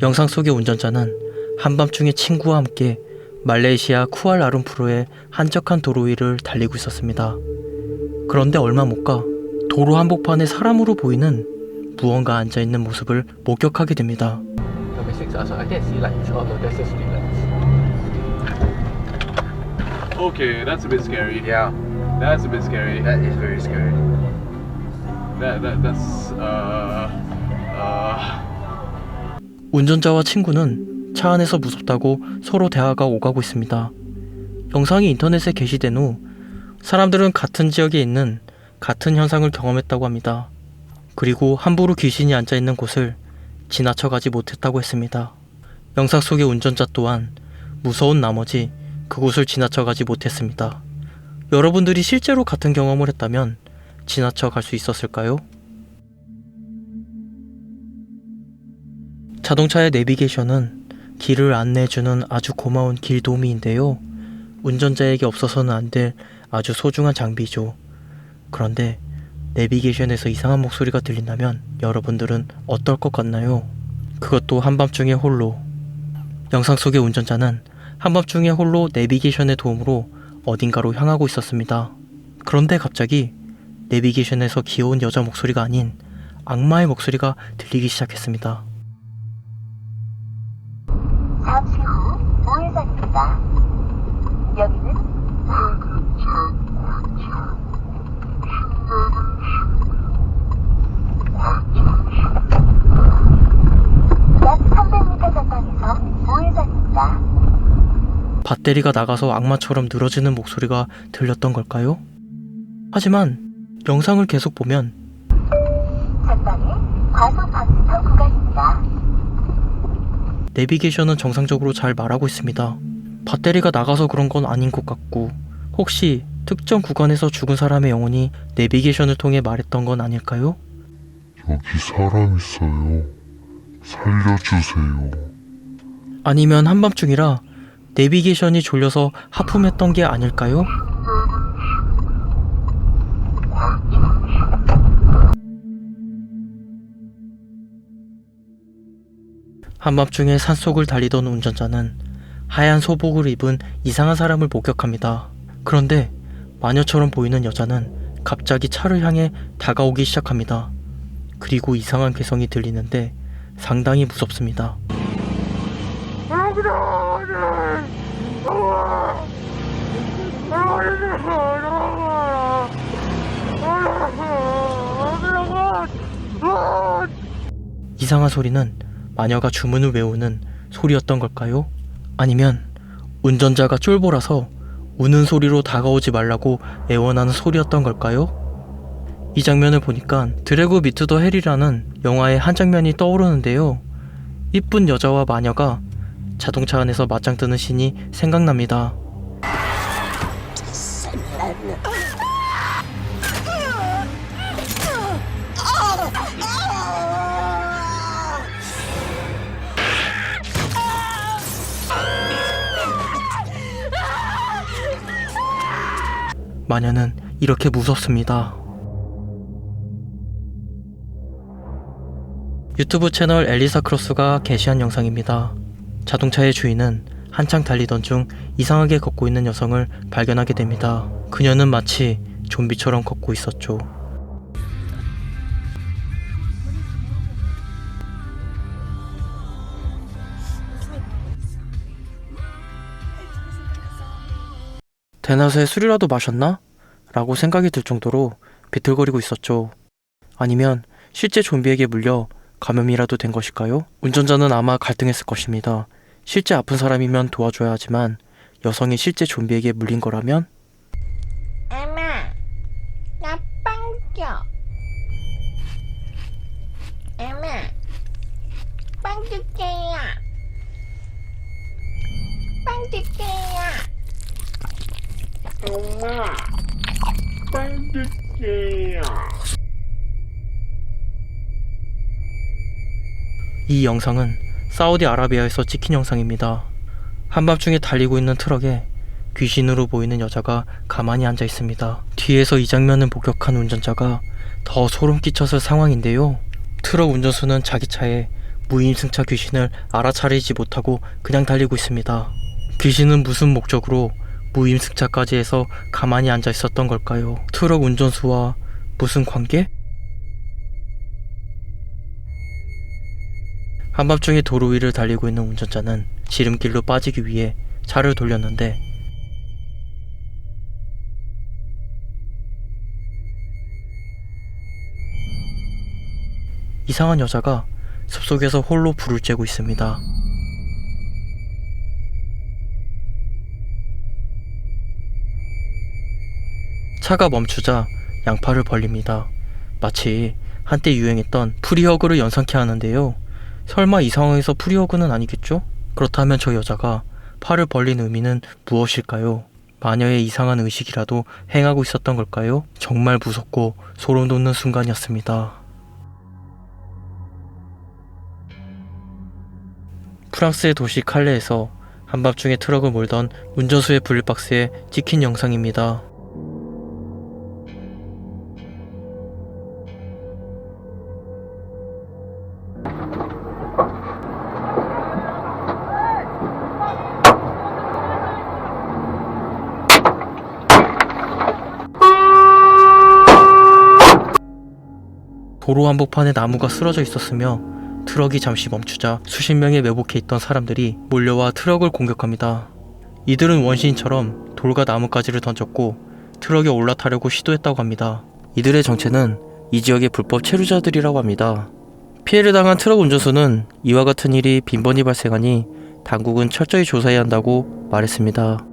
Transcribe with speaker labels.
Speaker 1: 영상 속의 운전자는 한밤중에 친구와 함께 말레이시아 쿠알라룸푸르의 한적한 도로 위를 달리고 있었습니다. 그런데 얼마 못 가 도로 한복판에 사람으로 보이는 무언가 앉아있는 모습을 목격하게 됩니다.
Speaker 2: Okay, that's a bit scary.
Speaker 3: Yeah,
Speaker 2: That's a bit scary.
Speaker 3: that is very scary.
Speaker 2: That's
Speaker 1: 운전자와 친구는 차 안에서 무섭다고 서로 대화가 오가고 있습니다. 영상이 인터넷에 게시된 후 사람들은 같은 지역에 있는 같은 현상을 경험했다고 합니다. 그리고 함부로 귀신이 앉아있는 곳을 지나쳐가지 못했다고 했습니다. 영상 속의 운전자 또한 무서운 나머지 그곳을 지나쳐가지 못했습니다. 여러분들이 실제로 같은 경험을 했다면 지나쳐갈 수 있었을까요? 자동차의 내비게이션은 길을 안내해주는 아주 고마운 길도우미인데요. 운전자에게 없어서는 안 될 아주 소중한 장비죠. 그런데 내비게이션에서 이상한 목소리가 들린다면 여러분들은 어떨 것 같나요? 그것도 한밤중에 홀로. 영상 속의 운전자는 한밤중에 홀로 내비게이션의 도움으로 어딘가로 향하고 있었습니다. 그런데 갑자기 내비게이션에서 귀여운 여자 목소리가 아닌 악마의 목소리가 들리기 시작했습니다.
Speaker 4: 잠시 후 우회전입니다. 여기는 약 300m 전방에서 우회전입니다.
Speaker 1: 배터리가 나가서 악마처럼 늘어지는 목소리가 들렸던 걸까요? 하지만 영상을 계속 보면
Speaker 4: 전방에 과속 방지턱 구간입니다.
Speaker 1: 내비게이션은 정상적으로 잘 말하고 있습니다. 배터리가 나가서 그런 건 아닌 것 같고, 혹시 특정 구간에서 죽은 사람의 영혼이 내비게이션을 통해 말했던 건 아닐까요?
Speaker 5: 여기 사람 있어요. 살려주세요.
Speaker 1: 아니면 한밤중이라 내비게이션이 졸려서 하품했던 게 아닐까요? 한밤중에 산속을 달리던 운전자는 하얀 소복을 입은 이상한 사람을 목격합니다. 그런데 마녀처럼 보이는 여자는 갑자기 차를 향해 다가오기 시작합니다. 그리고 이상한 개성이 들리는데 상당히 무섭습니다. 이상한 소리는 마녀가 주문을 외우는 소리였던 걸까요? 아니면 운전자가 쫄보라서 우는 소리로 다가오지 말라고 애원하는 소리였던 걸까요? 이 장면을 보니까 드래그 미투 더 헬이라는 영화의 한 장면이 떠오르는데요. 이쁜 여자와 마녀가 자동차 안에서 맞짱 뜨는 씬이 생각납니다. 마녀는 이렇게 무섭습니다. 유튜브 채널 엘리사 크로스가 게시한 영상입니다. 자동차의 주인은 한창 달리던 중 이상하게 걷고 있는 여성을 발견하게 됩니다. 그녀는 마치 좀비처럼 걷고 있었죠. 대낮에 술이라도 마셨나? 라고 생각이 들 정도로 비틀거리고 있었죠. 아니면 실제 좀비에게 물려 감염이라도 된 것일까요? 운전자는 아마 갈등했을 것입니다. 실제 아픈 사람이면 도와줘야 하지만 여성이 실제 좀비에게 물린 거라면?
Speaker 6: 엄마, 나 빵 줘. 엄마, 빵 줄게요. 빵 줄게요. 엄마, 빵 줄게요.
Speaker 1: 이 영상은 사우디아라비아에서 찍힌 영상입니다. 한밤중에 달리고 있는 트럭에 귀신으로 보이는 여자가 가만히 앉아 있습니다. 뒤에서 이 장면을 목격한 운전자가 더 소름 끼쳤을 상황인데요. 트럭 운전수는 자기 차에 무임승차 귀신을 알아차리지 못하고 그냥 달리고 있습니다. 귀신은 무슨 목적으로 무임승차까지 해서 가만히 앉아 있었던 걸까요? 트럭 운전수와 무슨 관계? 한밤중에 도로 위를 달리고 있는 운전자는 지름길로 빠지기 위해 차를 돌렸는데 이상한 여자가 숲속에서 홀로 불을 쬐고 있습니다. 차가 멈추자 양팔을 벌립니다. 마치 한때 유행했던 프리허그를 연상케 하는데요. 설마 이 상황에서 프리허그는 아니겠죠? 그렇다면 저 여자가 팔을 벌린 의미는 무엇일까요? 마녀의 이상한 의식이라도 행하고 있었던 걸까요? 정말 무섭고 소름 돋는 순간이었습니다. 프랑스의 도시 칼레에서 한밤중에 트럭을 몰던 운전수의 블랙박스에 찍힌 영상입니다. 도로 한복판에 나무가 쓰러져 있었으며 트럭이 잠시 멈추자 수십 명의 매복해 있던 사람들이 몰려와 트럭을 공격합니다. 이들은 원시인처럼 돌과 나뭇가지를 던졌고 트럭에 올라타려고 시도했다고 합니다. 이들의 정체는 이 지역의 불법 체류자들이라고 합니다. 피해를 당한 트럭 운전수는 이와 같은 일이 빈번히 발생하니 당국은 철저히 조사해야 한다고 말했습니다.